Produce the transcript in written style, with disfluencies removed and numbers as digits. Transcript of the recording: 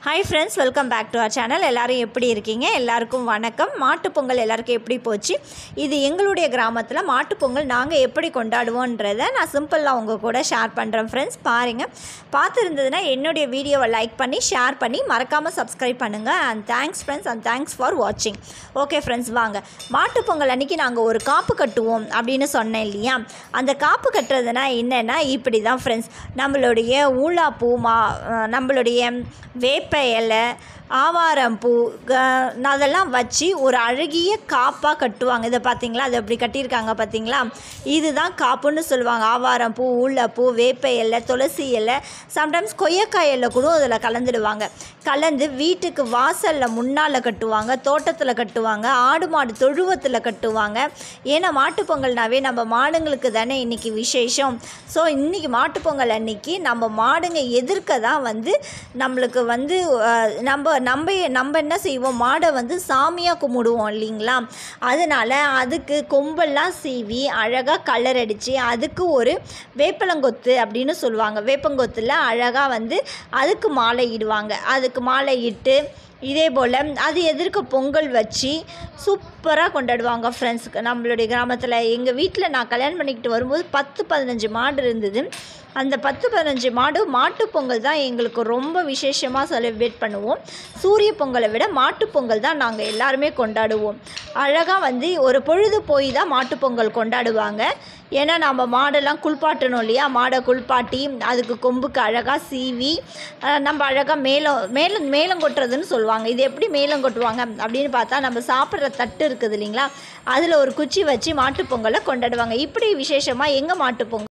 Hi friends, welcome back to our channel. எல்லோரும் எப்படி இருக்கீங்க? எல்லாருக்கும் வணக்கம். மாட்டுப்பொங்கல் எல்லாருக்கும் எப்படி போச்சு? இது எங்களுடைய கிராமத்தில் மாட்டுப்பொங்கல் நாங்கள் எப்படி கொண்டாடுவோன்றதை நான் சிம்பிளாக உங்கள் கூட ஷேர் பண்ணுறேன். ஃப்ரெண்ட்ஸ் பாருங்கள், பார்த்துருந்ததுன்னா என்னுடைய வீடியோவை லைக் பண்ணி ஷேர் பண்ணி மறக்காமல் சப்ஸ்கிரைப் பண்ணுங்கள். And thanks friends, and thanks for வாட்சிங். ஓகே ஃப்ரெண்ட்ஸ், வாங்க. மாட்டுப்பொங்கல் அன்றைக்கி நாங்கள் ஒரு காப்பு கட்டுவோம் அப்படின்னு சொன்னேன் இல்லையா? அந்த காப்பு கட்டுறதுனா என்னென்னா இப்படி தான் ஃப்ரெண்ட்ஸ். நம்மளுடைய ஊலாப்பூ, நம்மளுடைய வேப்ப இலை, ஆவாரம்பூ அதெல்லாம் வச்சு ஒரு அழகிய காப்பாக கட்டுவாங்க. இதை பார்த்தீங்களா? அது அப்படி கட்டியிருக்காங்க பார்த்தீங்களா? இதுதான் காப்புன்னு சொல்லுவாங்க. ஆவாரம்பூ, ஊலப்பூ, வேப்ப இலை, துளசி இலை, சம்டைம்ஸ் கொய்யக்காய் இலை கூட அதில் கலந்துடுவாங்க. கலந்து வீட்டுக்கு வாசலில் முன்னால் கட்டுவாங்க, தோட்டத்தில் கட்டுவாங்க, ஆடு மாடு தொழுவத்தில் கட்டுவாங்க. ஏன்னா மாட்டுப்பொங்கல்னாவே நம்ம மாடுங்களுக்கு தானே இன்றைக்கி விசேஷம். ஸோ இன்றைக்கி மாட்டுப்பொங்கல் அன்றைக்கி நம்ம மாடுங்க எதிர்க்க தான் நம்மளுக்கு நம்ம என்ன செய்வோம், மாடை சாமியாக கும்பிடுவோம் இல்லைங்களா? அதனால் அதுக்கு கொம்பெல்லாம் சீவி அழகாக கலர் அடித்து அதுக்கு ஒரு வேப்பலங்கொத்து அப்படின்னு சொல்லுவாங்க. வேப்பங்கொத்தில் அழகாக அதுக்கு மாலை இடுவாங்க. அதுக்கு மாலை இட்டு இதே போல் அது எதிர்க்க பொங்கல் வச்சு சூப்பராக கொண்டாடுவாங்க ஃப்ரெண்ட்ஸ். நம்மளுடைய கிராமத்தில் எங்கள் வீட்டில் நான் கல்யாணம் பண்ணிக்கிட்டு வரும்போது 10-15 மாடு இருந்தது. அந்த 10-15 மாட்டுப்பொங்கல் தான் எங்களுக்கு ரொம்ப விசேஷமாக செலிப்ரேட் பண்ணுவோம். சூரிய பொங்கலை விட மாட்டுப்பொங்கல் தான் நாங்கள் எல்லாருமே கொண்டாடுவோம். அழகாக ஒரு பொழுது போய் தான் மாட்டுப்பொங்கல் கொண்டாடுவாங்க. ஏன்னா நம்ம மாடெல்லாம் குளிப்பாட்டணும் இல்லையா? மாடை குளிப்பாட்டி அதுக்கு கொம்புக்கு அழகாக சீவி நம்ம அழகாக மேலம் கொட்டுறதுன்னு சொல்லுவாங்க. இது எப்படி மேலம் கொட்டுவாங்க அப்படின்னு பார்த்தா, நம்ம சாப்பிட்ற தட்டு இருக்குது இல்லைங்களா? அதில் ஒரு குச்சி வச்சு மாட்டுப்பொங்கலை கொண்டாடுவாங்க. இப்படி விசேஷமாக எங்கள் மாட்டுப்பொங்கல்